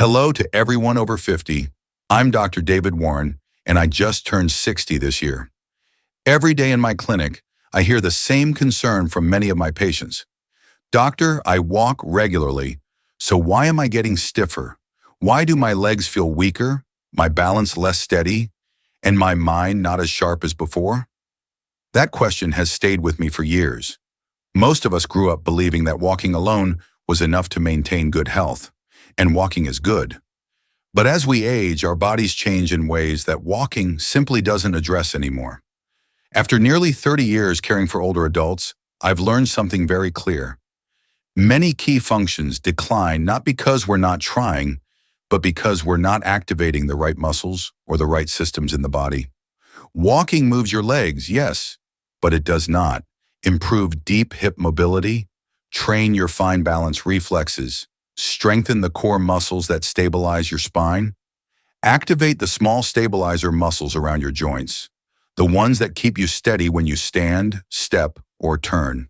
Hello to everyone over 50. I'm Dr. David Warren, and I just turned 60 this year. Every day in my clinic, I hear the same concern from many of my patients. Doctor, I walk regularly, so why am I getting stiffer? Why do my legs feel weaker, my balance less steady, and my mind not as sharp as before? That question has stayed with me for years. Most of us grew up believing that walking alone was enough to maintain good health, and walking is good. But as we age, our bodies change in ways that walking simply doesn't address anymore. After nearly 30 years caring for older adults, I've learned something very clear. Many key functions decline not because we're not trying, but because we're not activating the right muscles or the right systems in the body. Walking moves your legs, yes, but it does not improve deep hip mobility, train your fine balance reflexes, strengthen the core muscles that stabilize your spine, activate the small stabilizer muscles around your joints, the ones that keep you steady when you stand, step, or turn.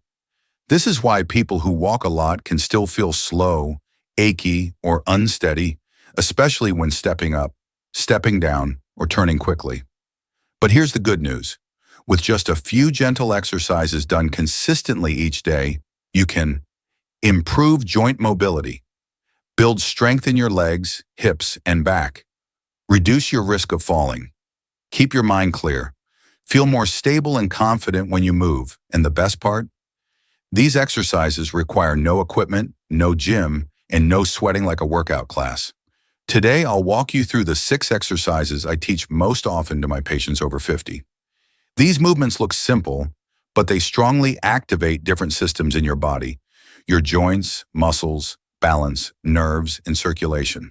This is why people who walk a lot can still feel slow, achy, or unsteady, especially when stepping up, stepping down, or turning quickly. But here's the good news. With just a few gentle exercises done consistently each day, you can improve joint mobility, build strength in your legs, hips, and back, reduce your risk of falling, keep your mind clear, feel more stable and confident when you move, and the best part? These exercises require no equipment, no gym, and no sweating like a workout class. Today, I'll walk you through the 6 exercises I teach most often to my patients over 50. These movements look simple, but they strongly activate different systems in your body, your joints, muscles, balance, nerves, and circulation.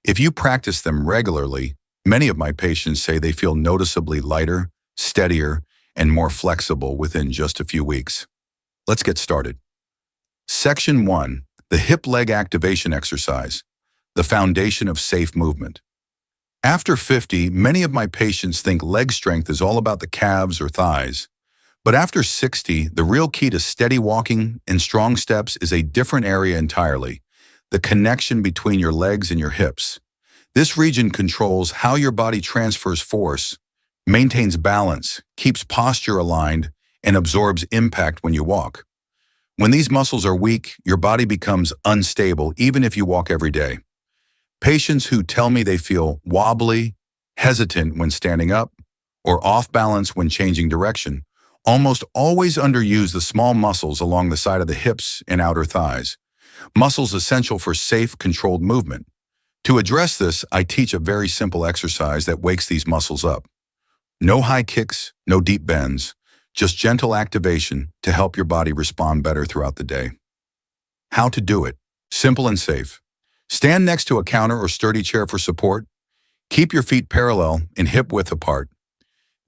If you practice them regularly, many of my patients say they feel noticeably lighter, steadier, and more flexible within just a few weeks. Let's get started. Section 1, the hip leg activation exercise, the foundation of safe movement. After 50, many of my patients think leg strength is all about the calves or thighs. But after 60, the real key to steady walking and strong steps is a different area entirely, the connection between your legs and your hips. This region controls how your body transfers force, maintains balance, keeps posture aligned, and absorbs impact when you walk. When these muscles are weak, your body becomes unstable even if you walk every day. Patients who tell me they feel wobbly, hesitant when standing up, or off balance when changing direction, almost always underuse the small muscles along the side of the hips and outer thighs, muscles essential for safe, controlled movement. To address this, I teach a very simple exercise that wakes these muscles up. No high kicks, no deep bends, just gentle activation to help your body respond better throughout the day. How to do it? Simple and safe. Stand next to a counter or sturdy chair for support. Keep your feet parallel and hip width apart.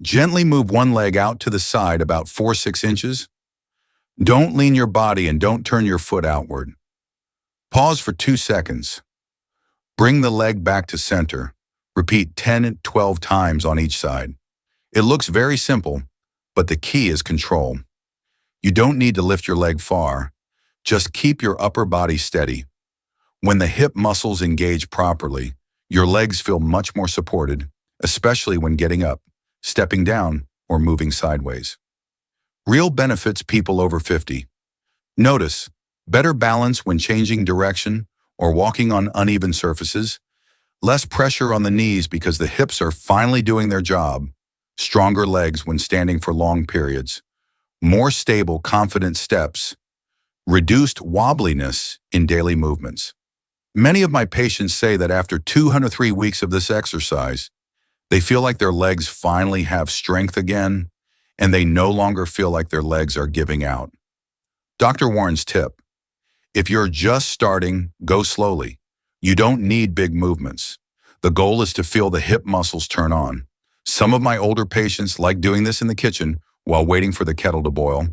Gently move one leg out to the side about 4-6 inches. Don't lean your body and don't turn your foot outward. Pause for 2 seconds. Bring the leg back to center. Repeat 10 and 12 times on each side. It looks very simple, but the key is control. You don't need to lift your leg far. Just keep your upper body steady. When the hip muscles engage properly, your legs feel much more supported, especially when getting up, stepping down, or moving sideways. Real benefits people over 50. Notice, better balance when changing direction or walking on uneven surfaces, less pressure on the knees because the hips are finally doing their job, stronger legs when standing for long periods, more stable, confident steps, reduced wobbliness in daily movements. Many of my patients say that after 203 weeks of this exercise, they feel like their legs finally have strength again, and they no longer feel like their legs are giving out. Dr. Warren's tip: if you're just starting, go slowly. You don't need big movements. The goal is to feel the hip muscles turn on. Some of my older patients like doing this in the kitchen while waiting for the kettle to boil.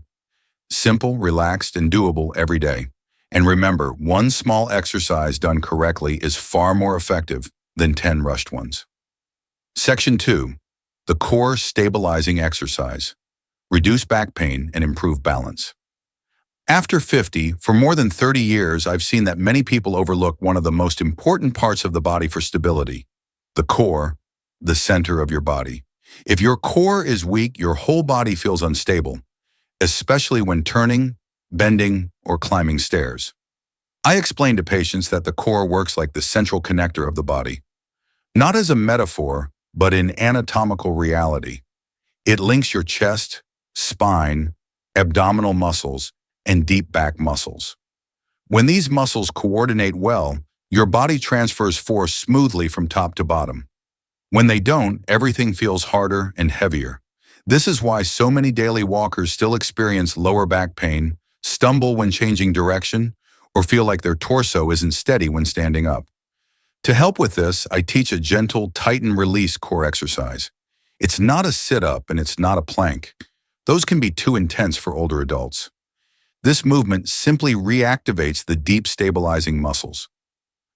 Simple, relaxed, and doable every day. And remember, one small exercise done correctly is far more effective than 10 rushed ones. Section 2, the core stabilizing exercise. Reduce back pain and improve balance. After 50, for more than 30 years, I've seen that many people overlook one of the most important parts of the body for stability: the core, the center of your body. If your core is weak, your whole body feels unstable, especially when turning, bending, or climbing stairs. I explain to patients that the core works like the central connector of the body, not as a metaphor, but in anatomical reality. It links your chest, spine, abdominal muscles, and deep back muscles. When these muscles coordinate well, your body transfers force smoothly from top to bottom. When they don't, everything feels harder and heavier. This is why so many daily walkers still experience lower back pain, stumble when changing direction, or feel like their torso isn't steady when standing up. To help with this, I teach a gentle tighten-release core exercise. It's not a sit-up and it's not a plank. Those can be too intense for older adults. This movement simply reactivates the deep stabilizing muscles.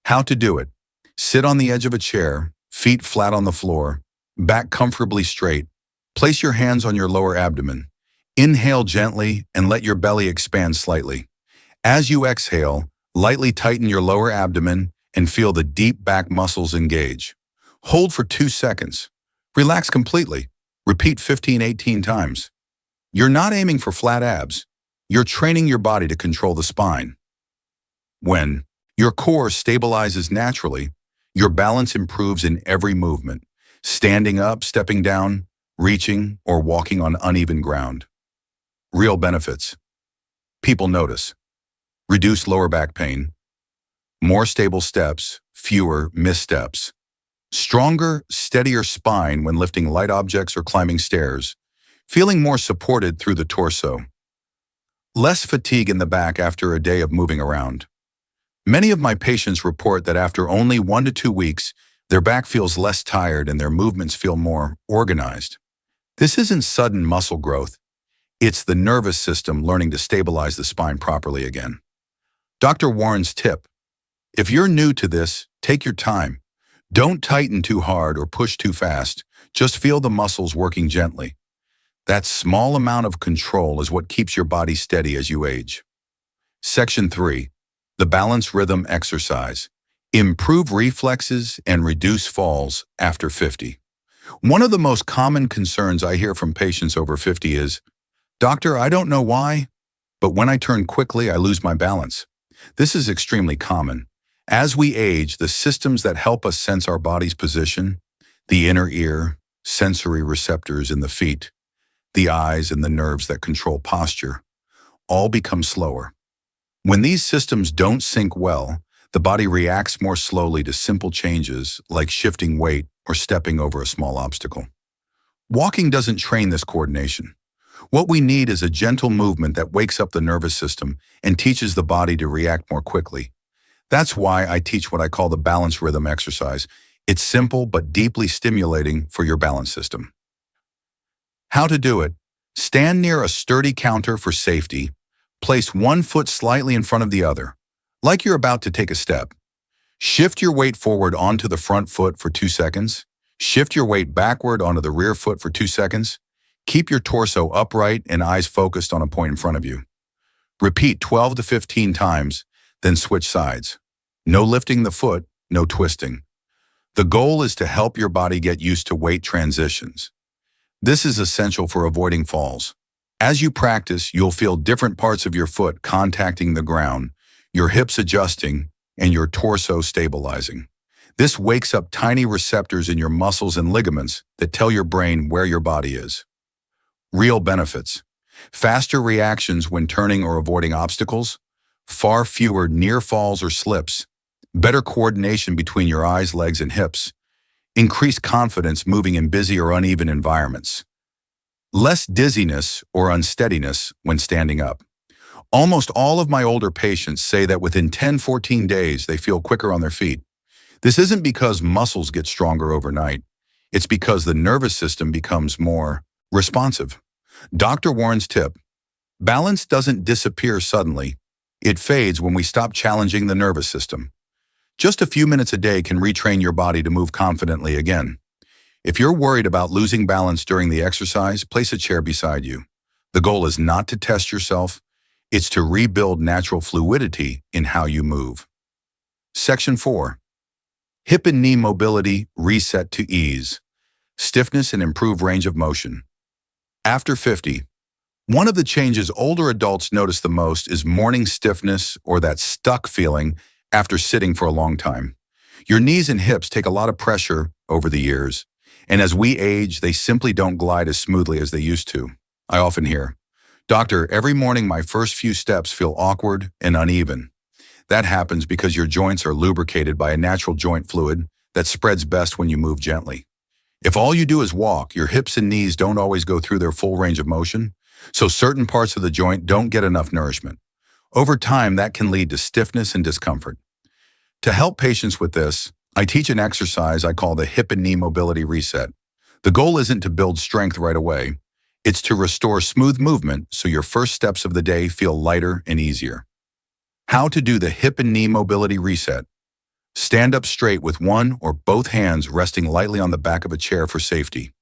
How to do it: sit on the edge of a chair, feet flat on the floor, back comfortably straight. Place your hands on your lower abdomen. Inhale gently and let your belly expand slightly. As you exhale, lightly tighten your lower abdomen and feel the deep back muscles engage. Hold for 2 seconds. Relax completely. Repeat 15-18 times. You're not aiming for flat abs. You're training your body to control the spine. When your core stabilizes naturally, your balance improves in every movement: standing up, stepping down, reaching, or walking on uneven ground. Real benefits. People notice: reduced lower back pain, more stable steps, fewer missteps, stronger, steadier spine when lifting light objects or climbing stairs, feeling more supported through the torso, less fatigue in the back after a day of moving around. Many of my patients report that after only 1 to 2 weeks, their back feels less tired and their movements feel more organized. This isn't sudden muscle growth. It's the nervous system learning to stabilize the spine properly again. Dr. Warren's tip: if you're new to this, take your time. Don't tighten too hard or push too fast. Just feel the muscles working gently. That small amount of control is what keeps your body steady as you age. Section 3. The balance rhythm exercise. Improve reflexes and reduce falls after 50. One of the most common concerns I hear from patients over 50 is, "Doctor, I don't know why, but when I turn quickly, I lose my balance." This is extremely common. As we age, the systems that help us sense our body's position, the inner ear, sensory receptors in the feet, the eyes, and the nerves that control posture, all become slower. When these systems don't sync well, the body reacts more slowly to simple changes like shifting weight or stepping over a small obstacle. Walking doesn't train this coordination. What we need is a gentle movement that wakes up the nervous system and teaches the body to react more quickly. That's why I teach what I call the balance rhythm exercise. It's simple but deeply stimulating for your balance system. How to do it: stand near a sturdy counter for safety. Place one foot slightly in front of the other, like you're about to take a step. Shift your weight forward onto the front foot for 2 seconds. Shift your weight backward onto the rear foot for 2 seconds. Keep your torso upright and eyes focused on a point in front of you. Repeat 12 to 15 times, then switch sides. No lifting the foot, no twisting. The goal is to help your body get used to weight transitions. This is essential for avoiding falls. As you practice, you'll feel different parts of your foot contacting the ground, your hips adjusting, and your torso stabilizing. This wakes up tiny receptors in your muscles and ligaments that tell your brain where your body is. Real benefits: faster reactions when turning or avoiding obstacles, far fewer near falls or slips, better coordination between your eyes, legs, and hips, increased confidence moving in busy or uneven environments, less dizziness or unsteadiness when standing up. Almost all of my older patients say that within 10-14 days they feel quicker on their feet. This isn't because muscles get stronger overnight. It's because the nervous system becomes more responsive. Dr. Warren's tip: balance doesn't disappear suddenly. It fades when we stop challenging the nervous system. Just a few minutes a day can retrain your body to move confidently again. If you're worried about losing balance during the exercise, place a chair beside you. The goal is not to test yourself. It's to rebuild natural fluidity in how you move. Section 4. Hip and knee mobility reset to ease, stiffness and improve range of motion. After 50, one of the changes older adults notice the most is morning stiffness or that stuck feeling after sitting for a long time. Your knees and hips take a lot of pressure over the years, and as we age, they simply don't glide as smoothly as they used to. I often hear, "Doctor, every morning my first few steps feel awkward and uneven." That happens because your joints are lubricated by a natural joint fluid that spreads best when you move gently. If all you do is walk, your hips and knees don't always go through their full range of motion, so certain parts of the joint don't get enough nourishment. Over time, that can lead to stiffness and discomfort. To help patients with this, I teach an exercise I call the hip and knee mobility reset. The goal isn't to build strength right away. It's to restore smooth movement so your first steps of the day feel lighter and easier. How to do the hip and knee mobility reset. Stand up straight with one or both hands resting lightly on the back of a chair for safety.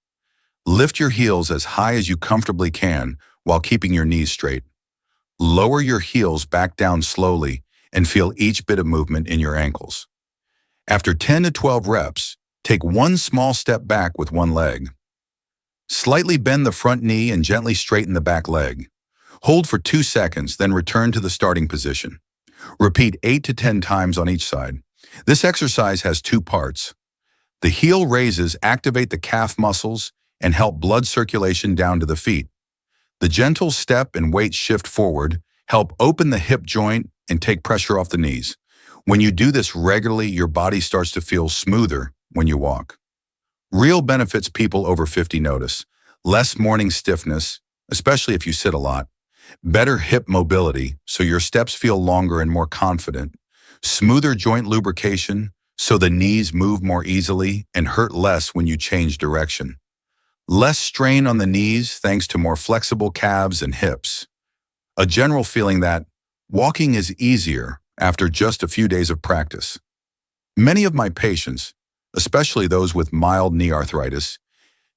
Lift your heels as high as you comfortably can while keeping your knees straight. Lower your heels back down slowly and feel each bit of movement in your ankles. After 10 to 12 reps, take one small step back with one leg. Slightly bend the front knee and gently straighten the back leg. Hold for 2 seconds, then return to the starting position. Repeat 8 to 10 times on each side. This exercise has two parts. The heel raises activate the calf muscles and help blood circulation down to the feet. The gentle step and weight shift forward help open the hip joint and take pressure off the knees. When you do this regularly, your body starts to feel smoother when you walk. Real benefits people over 50 notice: less morning stiffness, especially if you sit a lot; better hip mobility, so your steps feel longer and more confident; smoother joint lubrication, so the knees move more easily and hurt less when you change direction; less strain on the knees thanks to more flexible calves and hips; a general feeling that walking is easier after just a few days of practice. Many of my patients, especially those with mild knee arthritis,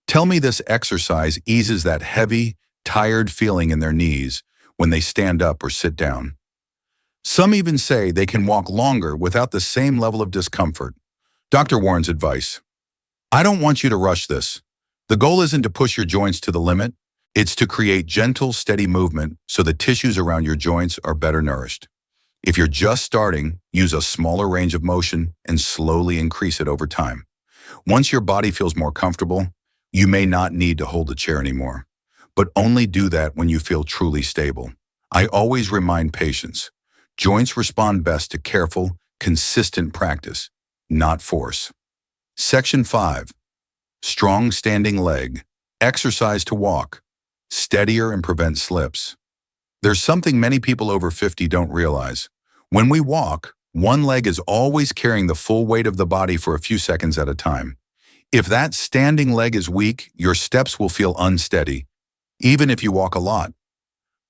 tell me this exercise eases that heavy, tired feeling in their knees when they stand up or sit down. Some even say they can walk longer without the same level of discomfort. Dr. Warren's advice: I don't want you to rush this. The goal isn't to push your joints to the limit. It's to create gentle, steady movement so the tissues around your joints are better nourished. If you're just starting, use a smaller range of motion and slowly increase it over time. Once your body feels more comfortable, you may not need to hold the chair anymore, but only do that when you feel truly stable. I always remind patients, joints respond best to careful, consistent practice, not force. Section 5. Strong standing leg. Exercise to walk. Steadier and prevent slips. There's something many people over 50 don't realize. When we walk, one leg is always carrying the full weight of the body for a few seconds at a time. If that standing leg is weak, your steps will feel unsteady, even if you walk a lot.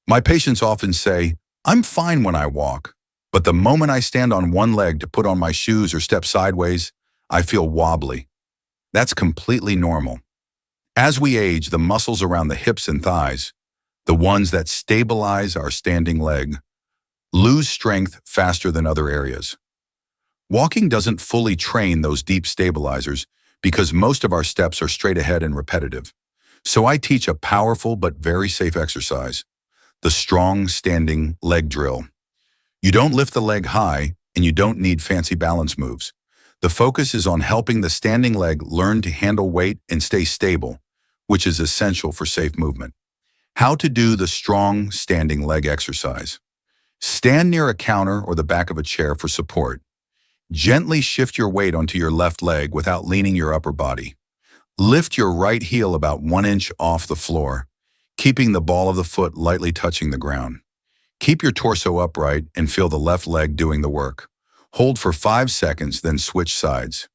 My patients often say, "I'm fine when I walk, but the moment I stand on one leg to put on my shoes or step sideways, I feel wobbly." That's completely normal. As we age, the muscles around the hips and thighs, the ones that stabilize our standing leg, lose strength faster than other areas. Walking doesn't fully train those deep stabilizers because most of our steps are straight ahead and repetitive. So I teach a powerful but very safe exercise, the strong standing leg drill. You don't lift the leg high and you don't need fancy balance moves. The focus is on helping the standing leg learn to handle weight and stay stable, which is essential for safe movement. How to do the strong standing leg exercise. Stand near a counter or the back of a chair for support. Gently shift your weight onto your left leg without leaning your upper body. Lift your right heel about 1 inch off the floor, keeping the ball of the foot lightly touching the ground. Keep your torso upright and feel the left leg doing the work. Hold for 5 seconds, then switch sides.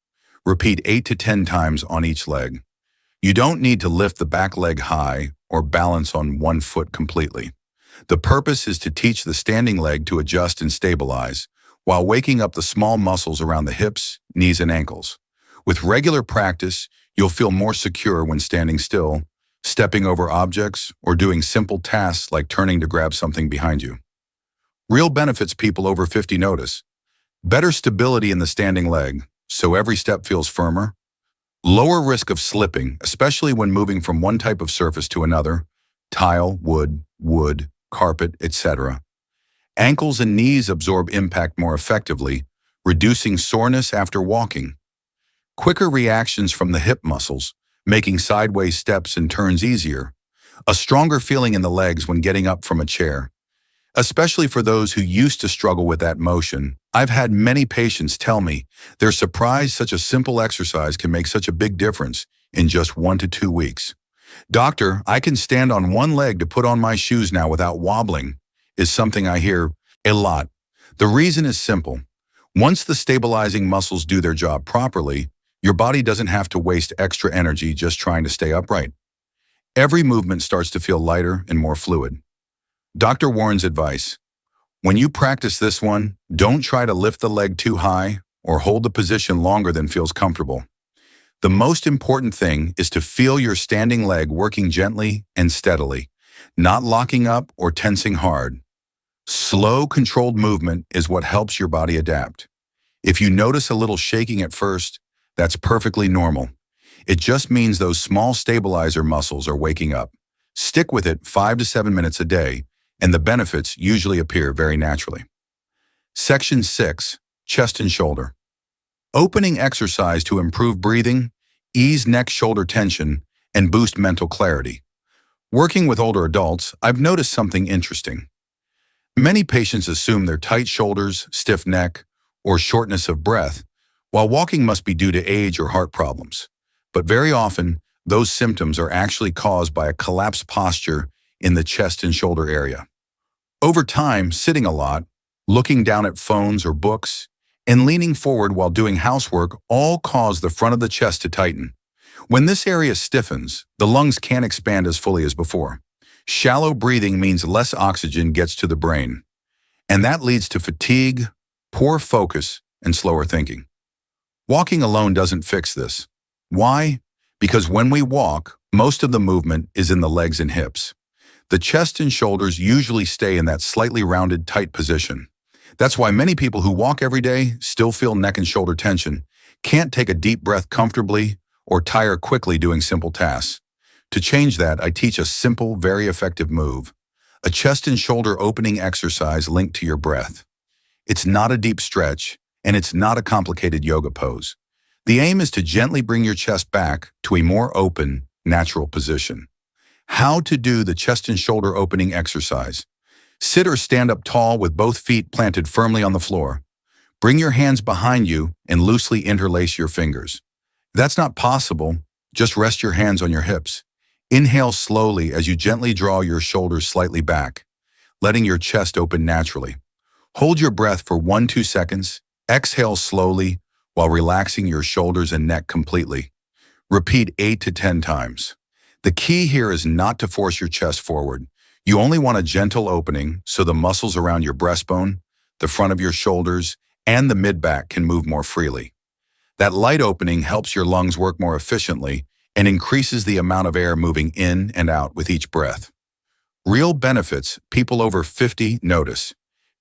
Repeat 8 to 10 times on each leg. You don't need to lift the back leg high or balance on one foot completely. The purpose is to teach the standing leg to adjust and stabilize, while waking up the small muscles around the hips, knees, and ankles. With regular practice, you'll feel more secure when standing still, stepping over objects, or doing simple tasks like turning to grab something behind you. Real benefits people over 50 notice. Better stability in the standing leg, so every step feels firmer. Lower risk of slipping, especially when moving from one type of surface to another, tile, wood, carpet, etc. Ankles and knees absorb impact more effectively, reducing soreness after walking. Quicker reactions from the hip muscles, making sideways steps and turns easier. A stronger feeling in the legs when getting up from a chair. Especially for those who used to struggle with that motion, I've had many patients tell me they're surprised such a simple exercise can make such a big difference in just 1 to 2 weeks. "Doctor, I can stand on one leg to put on my shoes now without wobbling," is something I hear a lot. The reason is simple. Once the stabilizing muscles do their job properly, your body doesn't have to waste extra energy just trying to stay upright. Every movement starts to feel lighter and more fluid. Dr. Warren's advice: when you practice this one, don't try to lift the leg too high or hold the position longer than feels comfortable. The most important thing is to feel your standing leg working gently and steadily, not locking up or tensing hard. Slow, controlled movement is what helps your body adapt. If you notice a little shaking at first, that's perfectly normal. It just means those small stabilizer muscles are waking up. Stick with it 5 to 7 minutes a day, and the benefits usually appear very naturally. Section 6, chest and shoulder. Opening exercise to improve breathing, ease neck-shoulder tension, and boost mental clarity. Working with older adults, I've noticed something interesting. Many patients assume their tight shoulders, stiff neck, or shortness of breath, while walking must be due to age or heart problems. But very often, those symptoms are actually caused by a collapsed posture in the chest and shoulder area. Over time, sitting a lot, looking down at phones or books, and leaning forward while doing housework all cause the front of the chest to tighten. When this area stiffens, the lungs can't expand as fully as before. Shallow breathing means less oxygen gets to the brain, and that leads to fatigue, poor focus, and slower thinking. Walking alone doesn't fix this. Why? Because when we walk, most of the movement is in the legs and hips. The chest and shoulders usually stay in that slightly rounded, tight position. That's why many people who walk every day still feel neck and shoulder tension, can't take a deep breath comfortably, or tire quickly doing simple tasks. To change that, I teach a simple, very effective move, a chest and shoulder opening exercise linked to your breath. It's not a deep stretch, and it's not a complicated yoga pose. The aim is to gently bring your chest back to a more open, natural position. How to do the chest and shoulder opening exercise. Sit or stand up tall with both feet planted firmly on the floor. Bring your hands behind you and loosely interlace your fingers. If that's not possible, just rest your hands on your hips. Inhale slowly as you gently draw your shoulders slightly back, letting your chest open naturally. Hold your breath for 1-2 seconds. Exhale slowly while relaxing your shoulders and neck completely. Repeat 8 to 10 times. The key here is not to force your chest forward. You only want a gentle opening so the muscles around your breastbone, the front of your shoulders, and the mid-back can move more freely. That light opening helps your lungs work more efficiently and increases the amount of air moving in and out with each breath. Real benefits people over 50 notice: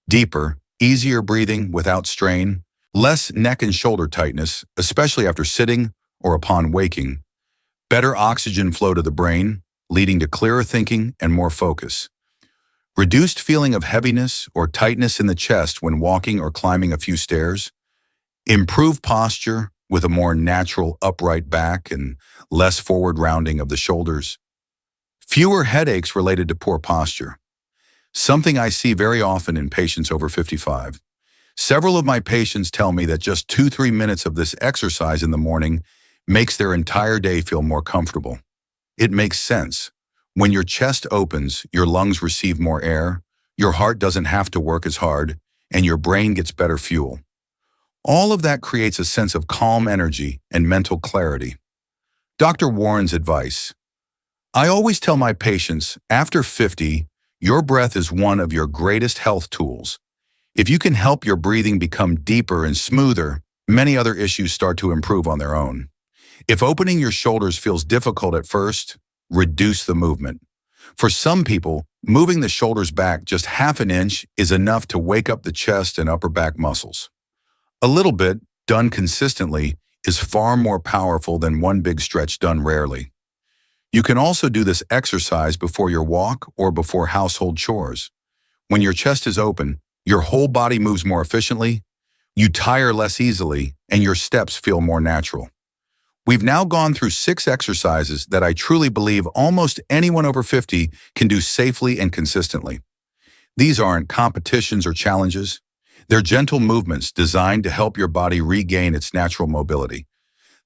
deeper, easier breathing without strain, less neck and shoulder tightness, especially after sitting or upon waking, better oxygen flow to the brain, leading to clearer thinking and more focus, reduced feeling of heaviness or tightness in the chest when walking or climbing a few stairs, improved posture with a more natural upright back and less forward rounding of the shoulders, fewer headaches related to poor posture. Something I see very often in patients over 55. Several of my patients tell me that just 2-3 minutes of this exercise in the morning makes their entire day feel more comfortable. It makes sense. When your chest opens, your lungs receive more air, your heart doesn't have to work as hard, and your brain gets better fuel. All of that creates a sense of calm energy and mental clarity. Dr. Warren's advice: I always tell my patients, after 50, your breath is one of your greatest health tools. If you can help your breathing become deeper and smoother, many other issues start to improve on their own. If opening your shoulders feels difficult at first, reduce the movement. For some people, Moving the shoulders back just half an inch is enough to wake up the chest and upper back muscles. A little bit, done consistently, is far more powerful than one big stretch done rarely. You can also do this exercise before your walk or before household chores. When your chest is open, your whole body moves more efficiently, you tire less easily, and your steps feel more natural. We've now gone through 6 exercises that I truly believe almost anyone over 50 can do safely and consistently. These aren't competitions or challenges. They're gentle movements designed to help your body regain its natural mobility,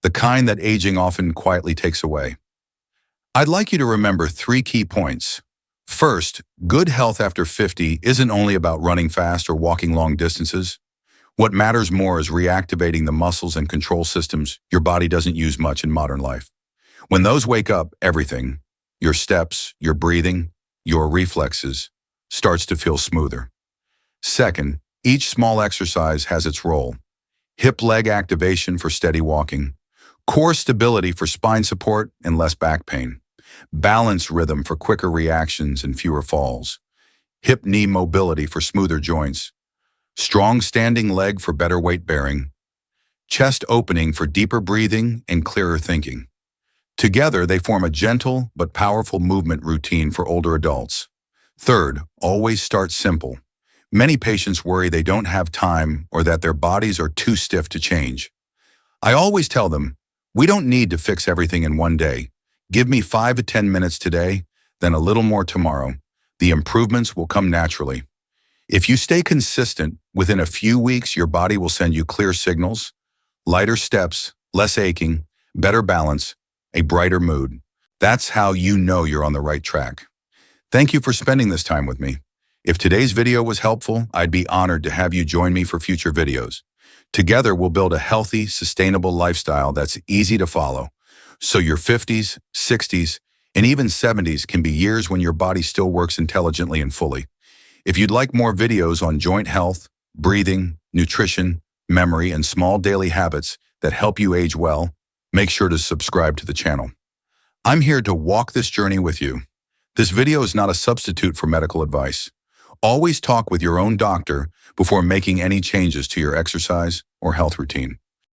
the kind that aging often quietly takes away. I'd like you to remember 3 key points. First, good health after 50 isn't only about running fast or walking long distances. What matters more is reactivating the muscles and control systems your body doesn't use much in modern life. When those wake up, everything, your steps, your breathing, your reflexes, starts to feel smoother. Second, each small exercise has its role. Hip-leg activation for steady walking, core stability for spine support and less back pain, balance rhythm for quicker reactions and fewer falls, hip-knee mobility for smoother joints, strong standing leg for better weight bearing, chest opening for deeper breathing and clearer thinking. Together, they form a gentle but powerful movement routine for older adults. Third, always start simple. Many patients worry they don't have time or that their bodies are too stiff to change. I always tell them, we don't need to fix everything in one day. Give me 5 to 10 minutes today, then a little more tomorrow. The improvements will come naturally. If you stay consistent, within a few weeks your body will send you clear signals, lighter steps, less aching, better balance, a brighter mood. That's how you know you're on the right track. Thank you for spending this time with me. If today's video was helpful, I'd be honored to have you join me for future videos. Together, we'll build a healthy, sustainable lifestyle that's easy to follow, so your 50s, 60s, and even 70s can be years when your body still works intelligently and fully. If you'd like more videos on joint health, breathing, nutrition, memory, and small daily habits that help you age well, make sure to subscribe to the channel. I'm here to walk this journey with you. This video is not a substitute for medical advice. Always talk with your own doctor before making any changes to your exercise or health routine.